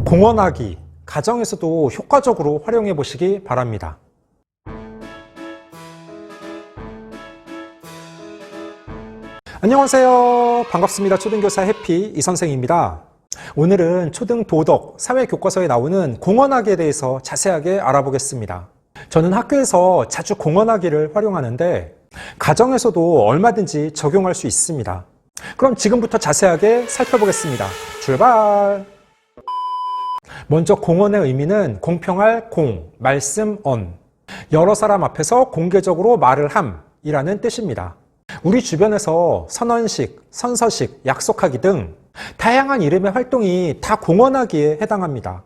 공원하기, 가정에서도 효과적으로 활용해 보시기 바랍니다. 안녕하세요. 반갑습니다. 초등교사 해피 이선생입니다. 오늘은 초등 도덕, 사회교과서에 나오는 공원하기에 대해서 자세하게 알아보겠습니다. 저는 학교에서 자주 공원하기를 활용하는데 가정에서도 얼마든지 적용할 수 있습니다. 그럼 지금부터 자세하게 살펴보겠습니다. 출발! 먼저 공언의 의미는 공평할 공, 말씀 언, 여러 사람 앞에서 공개적으로 말을 함이라는 뜻입니다. 우리 주변에서 선언식, 선서식, 약속하기 등 다양한 이름의 활동이 다 공언하기에 해당합니다.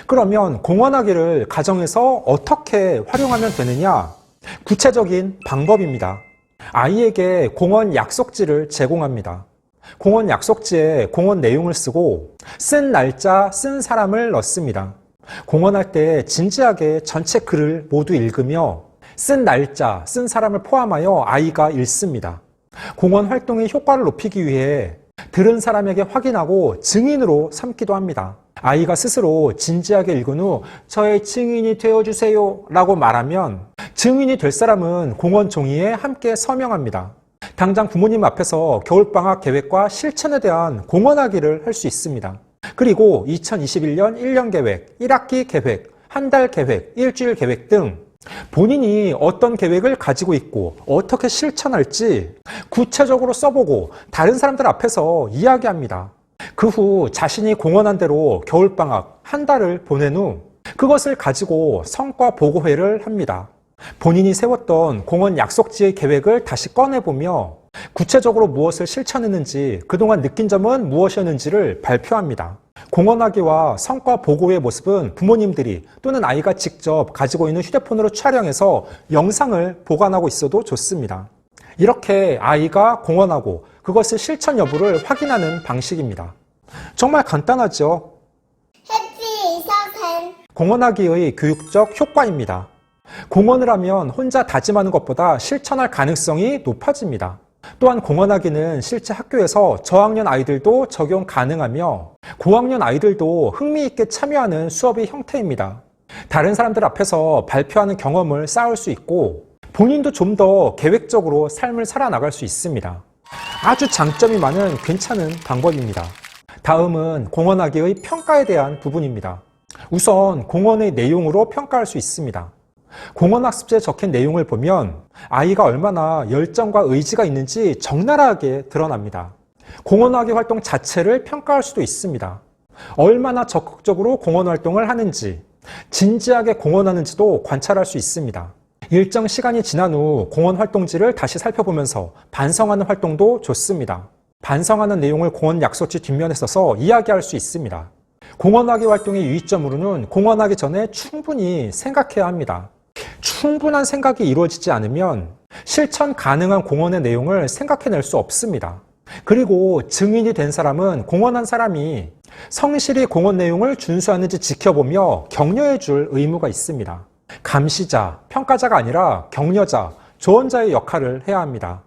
그러면 공언하기를 가정에서 어떻게 활용하면 되느냐? 구체적인 방법입니다. 아이에게 공언 약속지를 제공합니다. 공언 약속지에 공언 내용을 쓰고 쓴 날짜, 쓴 사람을 넣습니다. 공언할 때 진지하게 전체 글을 모두 읽으며 쓴 날짜, 쓴 사람을 포함하여 아이가 읽습니다. 공언 활동의 효과를 높이기 위해 들은 사람에게 확인하고 증인으로 삼기도 합니다. 아이가 스스로 진지하게 읽은 후 저의 증인이 되어주세요 라고 말하면 증인이 될 사람은 공언 종이에 함께 서명합니다. 당장 부모님 앞에서 겨울방학 계획과 실천에 대한 공언하기를 할 수 있습니다. 그리고 2021년 1년 계획, 1학기 계획, 한 달 계획, 일주일 계획 등 본인이 어떤 계획을 가지고 있고 어떻게 실천할지 구체적으로 써보고 다른 사람들 앞에서 이야기합니다. 그 후 자신이 공언한 대로 겨울방학 한 달을 보낸 후 그것을 가지고 성과 보고회를 합니다. 본인이 세웠던 공언 약속지의 계획을 다시 꺼내보며 구체적으로 무엇을 실천했는지, 그동안 느낀 점은 무엇이었는지를 발표합니다. 공언하기와 성과 보고의 모습은 부모님들이 또는 아이가 직접 가지고 있는 휴대폰으로 촬영해서 영상을 보관하고 있어도 좋습니다. 이렇게 아이가 공언하고 그것을 실천 여부를 확인하는 방식입니다. 정말 간단하죠? 해피 이사생 공언하기의 교육적 효과입니다. 공언을 하면 혼자 다짐하는 것보다 실천할 가능성이 높아집니다. 또한 공언하기는 실제 학교에서 저학년 아이들도 적용 가능하며 고학년 아이들도 흥미있게 참여하는 수업의 형태입니다. 다른 사람들 앞에서 발표하는 경험을 쌓을 수 있고 본인도 좀 더 계획적으로 삶을 살아나갈 수 있습니다. 아주 장점이 많은 괜찮은 방법입니다. 다음은 공언하기의 평가에 대한 부분입니다. 우선 공언의 내용으로 평가할 수 있습니다. 공언학습지에 적힌 내용을 보면 아이가 얼마나 열정과 의지가 있는지 적나라하게 드러납니다. 공언하기 활동 자체를 평가할 수도 있습니다. 얼마나 적극적으로 공언 활동을 하는지, 진지하게 공언하는지도 관찰할 수 있습니다. 일정 시간이 지난 후 공언 활동지를 다시 살펴보면서 반성하는 활동도 좋습니다. 반성하는 내용을 공언 약속지 뒷면에 써서 이야기할 수 있습니다. 공언하기 활동의 유의점으로는 공언하기 전에 충분히 생각해야 합니다. 충분한 생각이 이루어지지 않으면 실천 가능한 공언의 내용을 생각해낼 수 없습니다. 그리고 증인이 된 사람은 공언한 사람이 성실히 공언 내용을 준수하는지 지켜보며 격려해 줄 의무가 있습니다. 감시자, 평가자가 아니라 격려자, 조언자의 역할을 해야 합니다.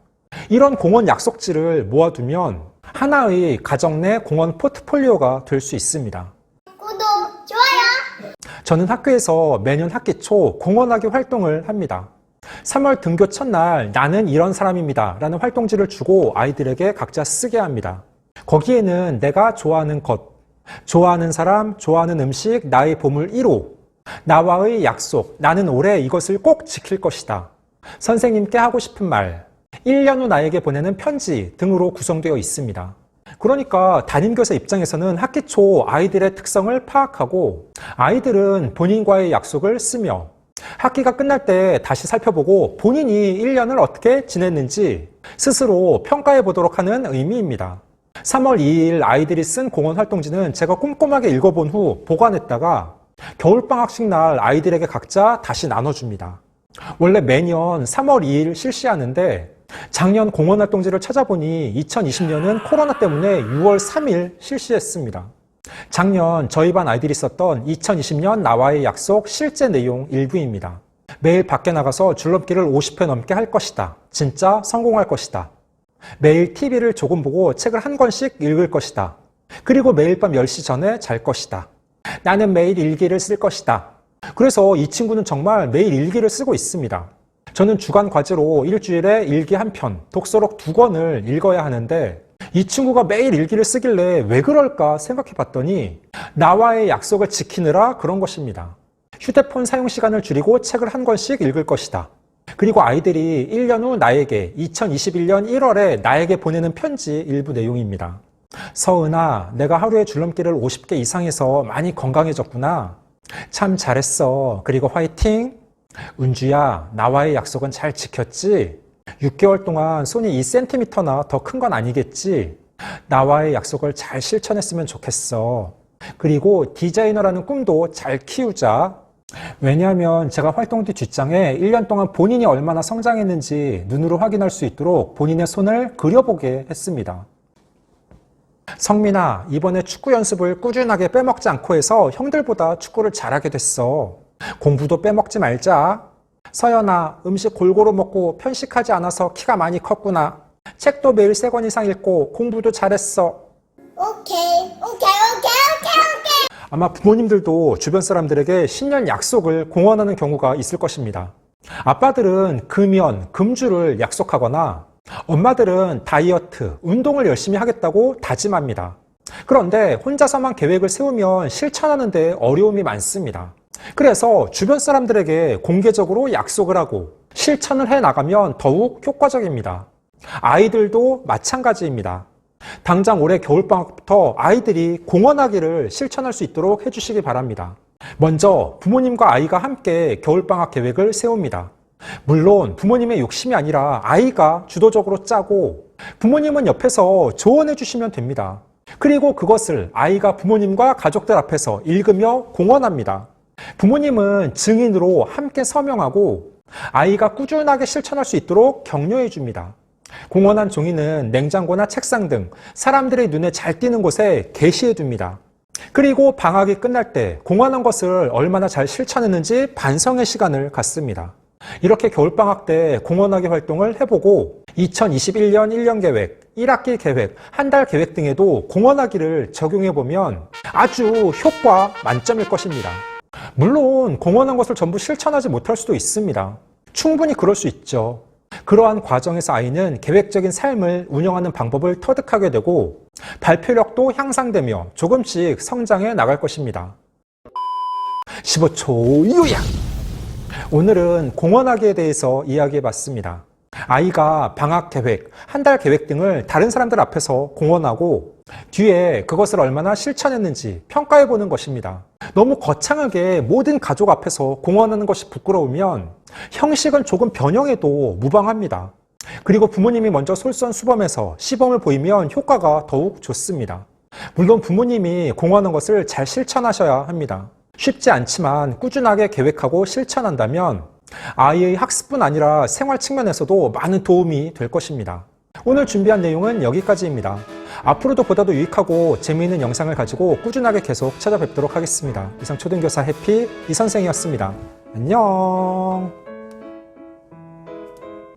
이런 공언 약속지를 모아두면 하나의 가정 내 공언 포트폴리오가 될 수 있습니다. 구독, 좋아요. 저는 학교에서 매년 학기 초 공언하기 활동을 합니다. 3월 등교 첫날 나는 이런 사람입니다 라는 활동지를 주고 아이들에게 각자 쓰게 합니다. 거기에는 내가 좋아하는 것, 좋아하는 사람, 좋아하는 음식, 나의 보물 1호, 나와의 약속, 나는 올해 이것을 꼭 지킬 것이다, 선생님께 하고 싶은 말, 1년 후 나에게 보내는 편지 등으로 구성되어 있습니다. 그러니까 담임교사 입장에서는 학기 초 아이들의 특성을 파악하고 아이들은 본인과의 약속을 쓰며 학기가 끝날 때 다시 살펴보고 본인이 1년을 어떻게 지냈는지 스스로 평가해 보도록 하는 의미입니다. 3월 2일 아이들이 쓴 공언 활동지는 제가 꼼꼼하게 읽어본 후 보관했다가 겨울방학식 날 아이들에게 각자 다시 나눠줍니다. 원래 매년 3월 2일 실시하는데 작년 공언활동지를 찾아보니 2020년은 코로나 때문에 6월 3일 실시했습니다. 작년 저희 반 아이들이 썼던 2020년 나와의 약속 실제 내용 일부입니다. 매일 밖에 나가서 줄넘기를 50회 넘게 할 것이다. 진짜 성공할 것이다. 매일 TV를 조금 보고 책을 한 권씩 읽을 것이다. 그리고 매일 밤 10시 전에 잘 것이다. 나는 매일 일기를 쓸 것이다. 그래서 이 친구는 정말 매일 일기를 쓰고 있습니다. 저는 주간 과제로 일주일에 일기 한 편, 독서록 2권을 읽어야 하는데 이 친구가 매일 일기를 쓰길래 왜 그럴까 생각해 봤더니 나와의 약속을 지키느라 그런 것입니다. 휴대폰 사용 시간을 줄이고 책을 한 권씩 읽을 것이다. 그리고 아이들이 1년 후 나에게 2021년 1월에 나에게 보내는 편지 일부 내용입니다. 서은아, 내가 하루에 줄넘기를 50개 이상 해서 많이 건강해졌구나. 참 잘했어. 그리고 화이팅. 은주야, 나와의 약속은 잘 지켰지? 6개월 동안 손이 2cm나 더 큰 건 아니겠지? 나와의 약속을 잘 실천했으면 좋겠어. 그리고 디자이너라는 꿈도 잘 키우자. 왜냐하면 제가 활동 뒤 뒷장에 1년 동안 본인이 얼마나 성장했는지 눈으로 확인할 수 있도록 본인의 손을 그려보게 했습니다. 성민아, 이번에 축구 연습을 꾸준하게 빼먹지 않고 해서 형들보다 축구를 잘하게 됐어. 공부도 빼먹지 말자. 서연아, 음식 골고루 먹고 편식하지 않아서 키가 많이 컸구나. 책도 매일 3권 이상 읽고 공부도 잘했어. 오케이. 아마 부모님들도 주변 사람들에게 신년 약속을 공언하는 경우가 있을 것입니다. 아빠들은 금연, 금주를 약속하거나 엄마들은 다이어트, 운동을 열심히 하겠다고 다짐합니다. 그런데 혼자서만 계획을 세우면 실천하는 데 어려움이 많습니다. 그래서 주변 사람들에게 공개적으로 약속을 하고 실천을 해 나가면 더욱 효과적입니다. 아이들도 마찬가지입니다. 당장 올해 겨울방학부터 아이들이 공헌하기를 실천할 수 있도록 해주시기 바랍니다. 먼저 부모님과 아이가 함께 겨울방학 계획을 세웁니다. 물론 부모님의 욕심이 아니라 아이가 주도적으로 짜고 부모님은 옆에서 조언해 주시면 됩니다. 그리고 그것을 아이가 부모님과 가족들 앞에서 읽으며 공헌합니다. 부모님은 증인으로 함께 서명하고 아이가 꾸준하게 실천할 수 있도록 격려해 줍니다. 공헌한 종이는 냉장고나 책상 등 사람들의 눈에 잘 띄는 곳에 게시해 둡니다. 그리고 방학이 끝날 때 공헌한 것을 얼마나 잘 실천했는지 반성의 시간을 갖습니다. 이렇게 겨울방학 때 공헌하기 활동을 해보고 2021년 1년 계획, 1학기 계획, 한 달 계획 등에도 공헌하기를 적용해보면 아주 효과 만점일 것입니다. 물론 공헌한 것을 전부 실천하지 못할 수도 있습니다. 충분히 그럴 수 있죠. 그러한 과정에서 아이는 계획적인 삶을 운영하는 방법을 터득하게 되고 발표력도 향상되며 조금씩 성장해 나갈 것입니다. 15초 요약! 오늘은 공헌하기에 대해서 이야기해 봤습니다. 아이가 방학 계획, 한 달 계획 등을 다른 사람들 앞에서 공헌하고 뒤에 그것을 얼마나 실천했는지 평가해 보는 것입니다. 너무 거창하게 모든 가족 앞에서 공헌하는 것이 부끄러우면 형식은 조금 변형해도 무방합니다. 그리고 부모님이 먼저 솔선수범해서 시범을 보이면 효과가 더욱 좋습니다. 물론 부모님이 공헌하는 것을 잘 실천하셔야 합니다. 쉽지 않지만 꾸준하게 계획하고 실천한다면 아이의 학습뿐 아니라 생활 측면에서도 많은 도움이 될 것입니다. 오늘 준비한 내용은 여기까지입니다. 앞으로도 보다 더 유익하고 재미있는 영상을 가지고 꾸준하게 계속 찾아뵙도록 하겠습니다. 이상 초등교사 해피 이선생이었습니다. 안녕.